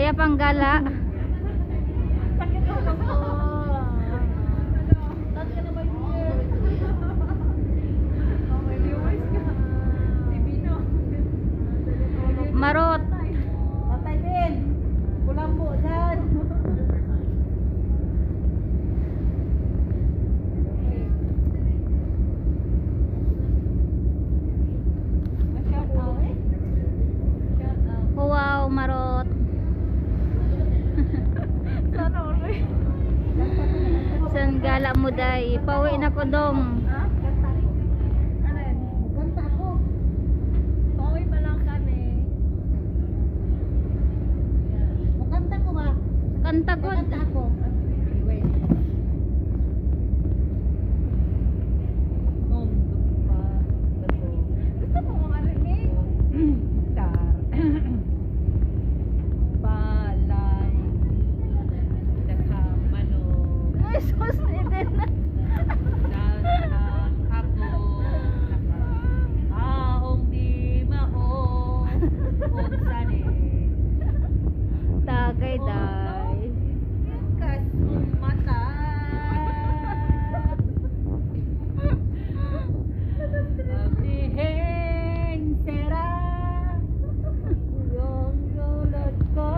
Kaya panggala. Sakit ulo ko. Saan ka na ba yun? Oh, may viewers ka. Si Bino. Marot. Tatay din. Kulambo dyan. Wow, marot. Sana ulit. San gala mo day? Pauwi na ko dong. Ha? Kanta. Ano yan? Kanta ako. Pauwi pa lang kami. Kanta ko ba? Kanta ko. Kanta ako. Wait. Gusto mo marinig? Star. Balay. Nakamano. Ay, sus, din na. Ako. Ahong di maong. Kung sani. Tagay day. Kasong mata. Abdiheng sera. Yung lulot ko.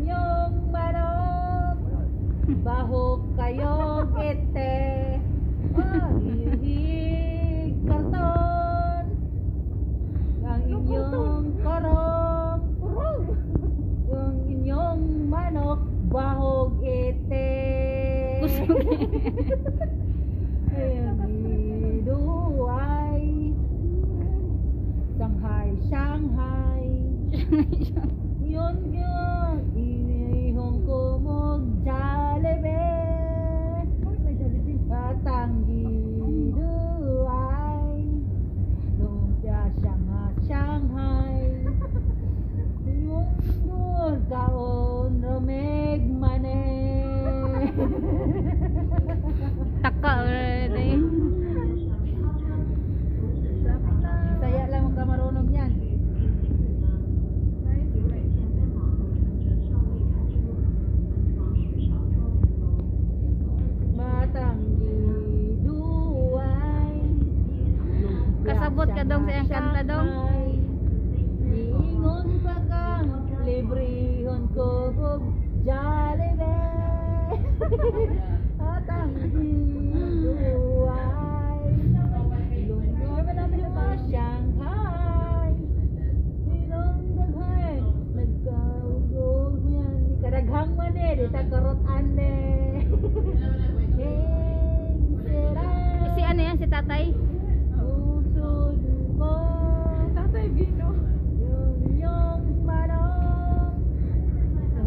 Yung manok. Baho kayong ite. Ihig karton. Ang inyong korong. Yung inyong manok. Bahog ite. Duay. Shanghai, Shanghai. Yun yun. Inihong kumog Jollibee. Katanggi duay. Lumpia Shanghai, Shanghai. Yung doon kaon romeg mane. Taka day. Saya lang ang kamarunong yan. Batanggi duay. Kasabot ka dong sa iyang kanta dong. Ingon pa kang librehon ko og Jollibee. Batanggi duay. Lunggoy man namin sa Shanghai. Sinong daghay nagkaugog yan. Kadaghang man di ta karot ane. Hey, sira. Si ano yan, si tatay? Usod mo. Tatay Bino. Yung manong.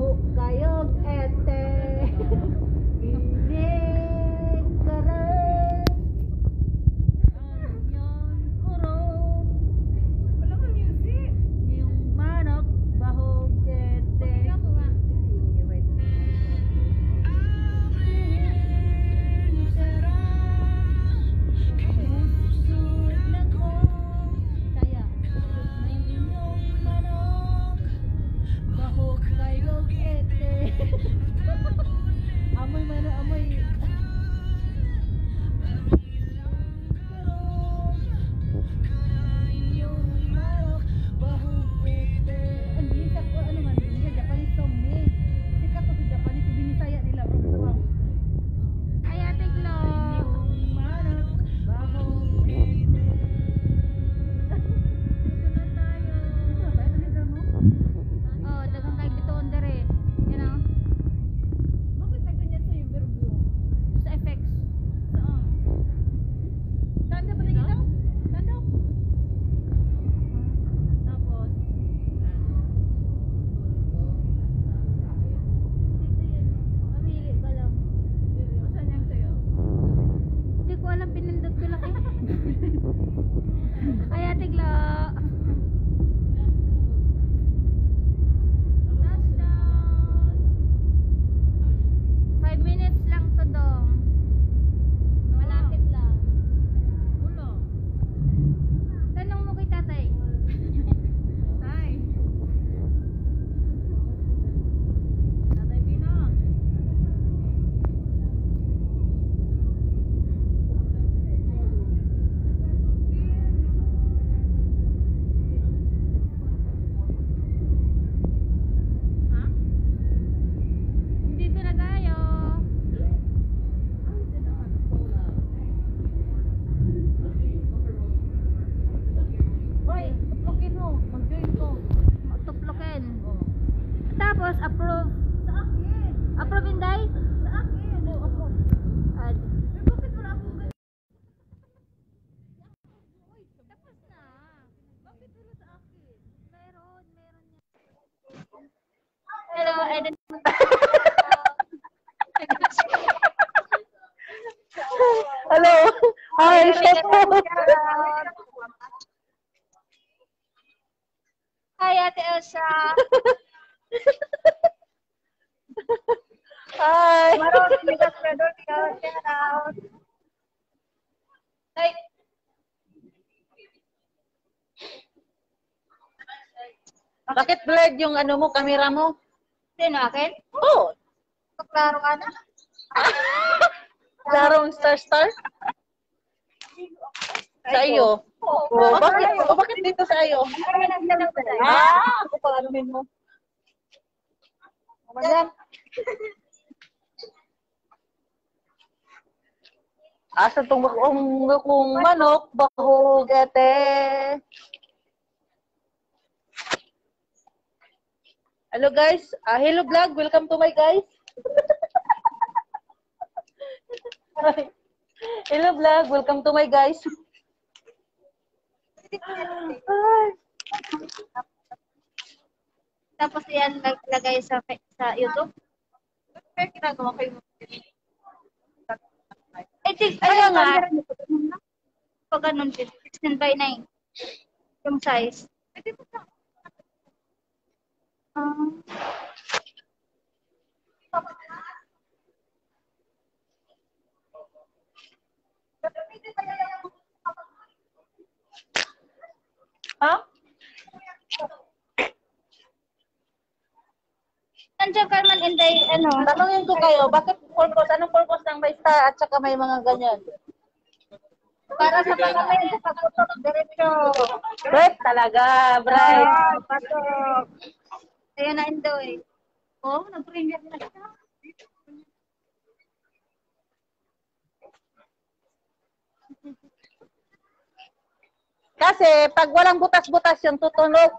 Huk kayog ete. Inig karet. Anyon kurong. Wala mo music. Yung manok bahog ete. Sige, wait. Saya. approve. Sa akin. Approve, Inday? Sa akin. Oo, ako. Ad. Pero bakit wala akong ganun? Uy, tapos na. Bakit wala sa akin? Meron yan. Hello, edit. Hello. Hi, chef. Hi, Ate Elsa. Hi. Maros, Migas, Pedro, shout out. Ay, Bakit blurred yung ano mo, camera mo? sino akin? Oh, Paklaro ka na. larong star. Sa iyo. Oh, bakit dito sa iyo? Ay, nagdalaw ka tayo. Ako pa ano mo. Yan. Asa tong kung manok, bahugate. Hello guys, hello vlog, welcome to my guys. Hello vlog, welcome to my guys. Tapos yan, naglagay sa YouTube. Kaya ginagawa kayo. Eh, Kaya nga. Pag ganun, 16:9. Yung size. Pwede mo na. Ha? Nandiyan ka man, Inday, ano? Tanungin ko kayo, bakit purpose? Anong purpose ng may star at saka may mga ganyan? Para sa pamamayan sa pagputok, diretso. Bright talaga, bright. Ah, patok. Ayan na, Indoy. Oh, nag-premier na siya. Kasi pag walang butas-butas yung tutunog.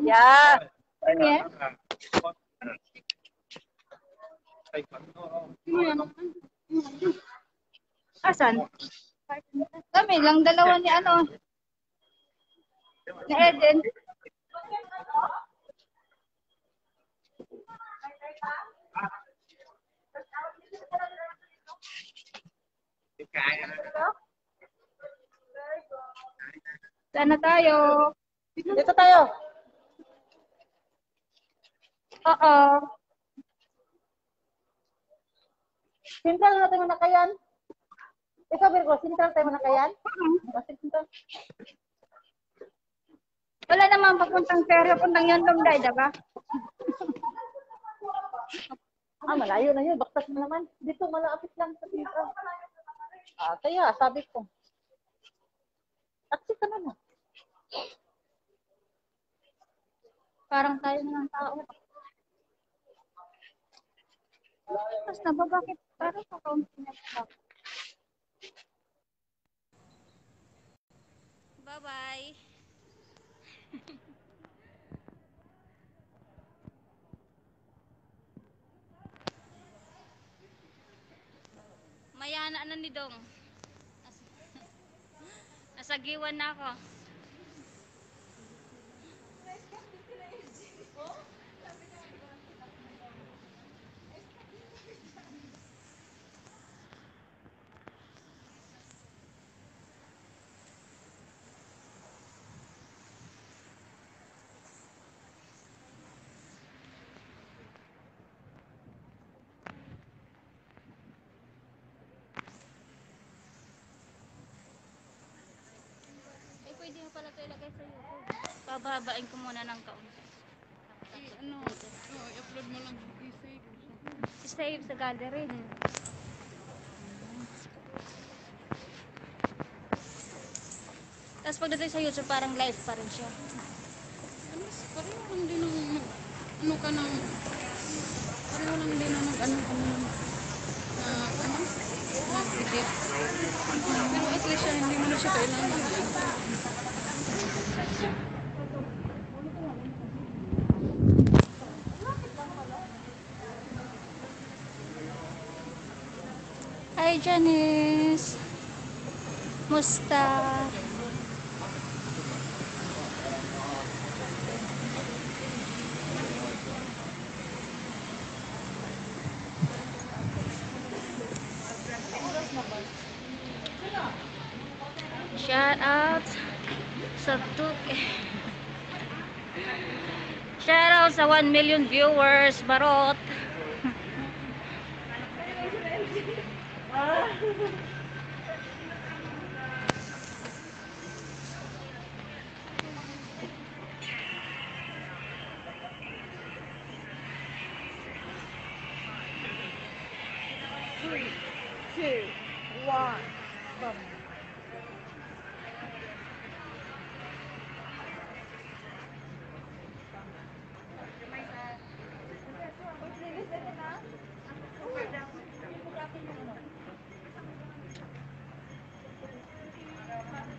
Yeah. Premier? Asan? Kami lang, dalawa ni ano. Ni Eden. Sana tayo. Dito tayo. Oo. Sintral natin mo na kayan. Ikaw, Virgo, sintral tayo mo na kayan. Sintral. Wala naman papuntang ferry, puntang Yondong Day, diba? Malayo na yun. Baktas mo naman. Dito, malapit lang sa dito. Kaya, sabi ko. Taxi ka na. Parang tayo ng tao. Mas na ba, bakit? Parang sa kaunti na ito. Bye-bye. Mayana na ni Dong. Nasagiwan na ako. Pwede mo pala ito ilagay sa YouTube. Pababain ko muna ng kaunti. I-upload mo lang. I-save. Save sa gallery. Tapos pagdating sa YouTube, parang live pa rin siya. Pareho lang din ang ano ka ng pareho lang din ang ano ka ng mag-edit. Pero at least siya, hindi mo na siya kailangan. Hi, Janice. Musta? Shout out sa Shout out sa 1 million viewers, Barot.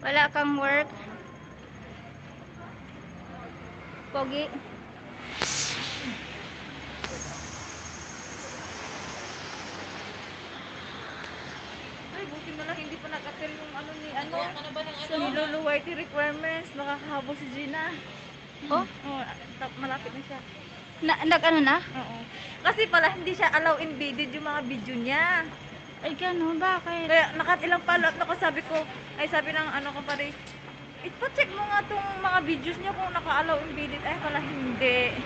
Wala kang work? Pogi? Ay, buti na lang hindi pa nag-attend yung ano ni ano. Ni Lulu Whitey requirements. Nakakahabol si Gina. Oh? Oo, malapit na siya. Nag-ano na? Oo. Kasi pala hindi siya allow embedded yung mga video niya. Ay, gano'n. Bakit? Kaya nakatilang follow up na ko, sabi ko, ay sabi ng ano ko pare, ipa-check mo nga tong mga videos niya kung naka-allow embedded. Ay pala hindi.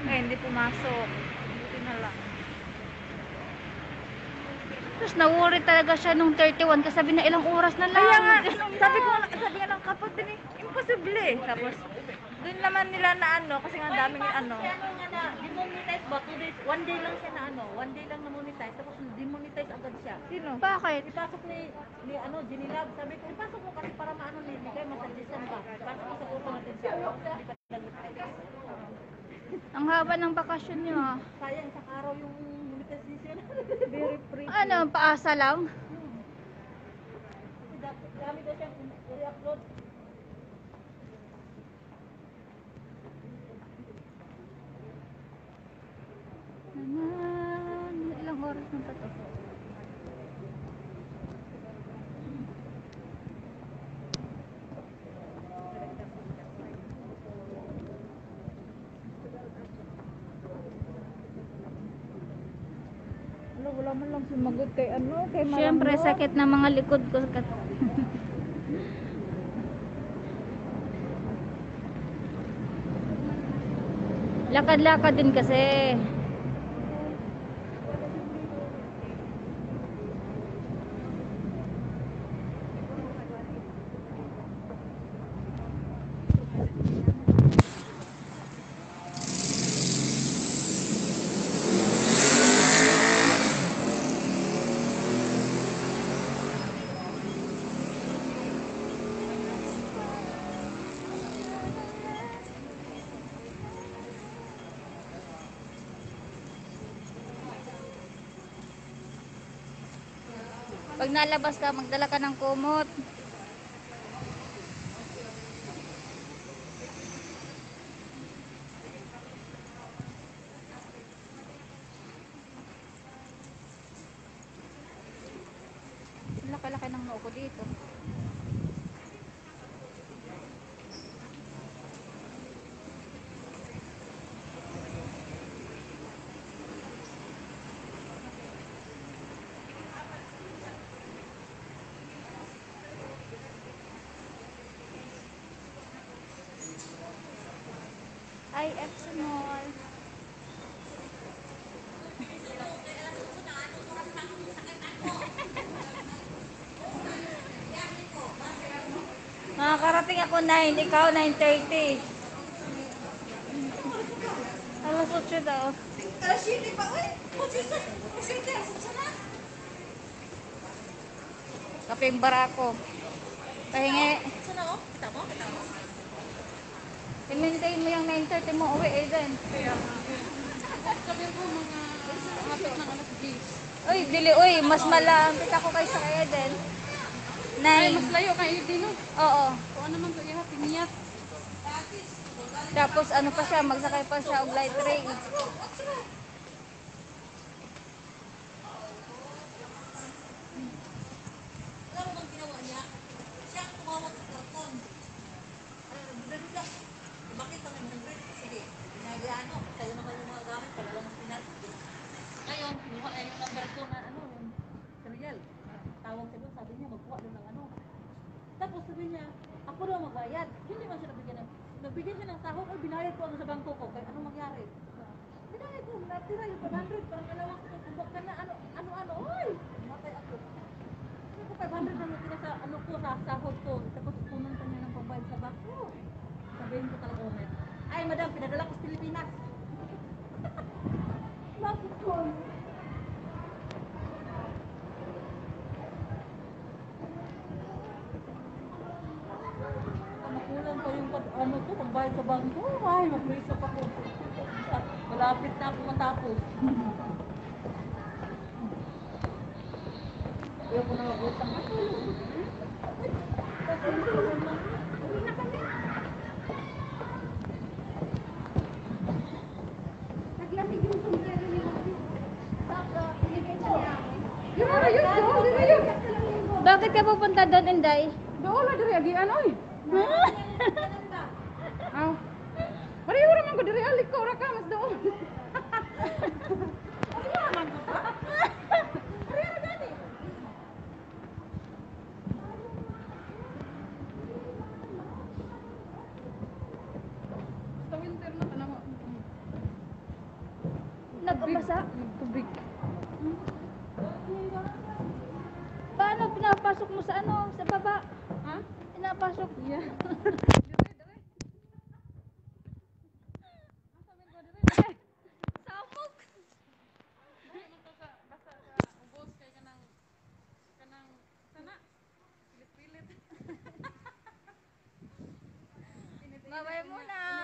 Ay hindi pumasok. Buti na lang. Tapos na-worry talaga siya nung 31 kasi sabi na ilang oras na lang. Kaya nga, Ganun sabi ko, na. sabi nga ng kapat din imposible. Tapos, doon naman nila na ano, kasi nga daming ano. Ano nga na, demonetize ba? 2 days, 1 day lang siya na ano, 1 day lang na monetize, tapos demonetize agad siya. Sino? Bakit? Ipasok ni ano, Ginilab, sabi ko, ipasok mo kasi para maano ni Ligay, masagdisan ba? Ipasok mo sa grupo natin siya. Hindi pa nag-monetize. Ang haba ng bakasyon niyo ah. Sayang, sa araw yung monetization. Very free. Ano, paasa lang? Dami daw siyang i-upload. Ilang oras na pa to? Wala man lang sumagot kay ano, kay Malang. Siyempre, sakit ng mga likod ko. Lakad-lakad din kasi. Pag nalabas ka, magdala ka ng kumot. Laki-laki ng noo ko dito. IF Mall. Makakarating ako 9, ikaw 9:30. Alas 8 daw. Kapeng barako. Pahingi. I-maintain mo yung 9:30 mo uwi eh din. Sabi ko mga hapit ng alas 10. Uy, dili, uy, mas malapit ako kaysa kay Eden. Ay, mas 9. layo kayo din, no? Oo. Kung ano man sa iya, piniyat. Tapos ano pa siya, magsakay pa siya og light rail. magbayad. Hindi man siya nabigyan ng, nagbigay siya ng sahod, ay binayad ko ano sa bangko ko, kaya anong mangyari? Binayad ko, natira yung 500, parang kailangan ko, kumbak ka na, ano, oy! Matay ako. Kasi ko 500 na natira sa, ano ko, sa sahod ko, tapos punan pa niya ng pambayad sa bangko. Sabihin ko talaga ulit, ay madam, pinadala ko sa Pilipinas. Bakit ko? Makulang pa yung ano to, pagbayad sa bangko. Ay, mag-reso pa ko. Malapit na ako matapos. Ayaw ko na mag-utang. Uwi na kami. Naglamig yung sumiyari ni Mami. Saka, binigay siya niya. Yun. Bakit ka pupunta doon, Inday? Doon na diri agi ano eh. Aw. Pareho naman ko diri alik ko ra ka mas doon. Sa winter na tanawa. Nagpapasa? Tubig. Paano pinapasok mo sa ano? Sa baba? Ha? Pinapasok? Yeah. Samok! Basta ubos kay kanang sana pilit-pilit. Babay muna!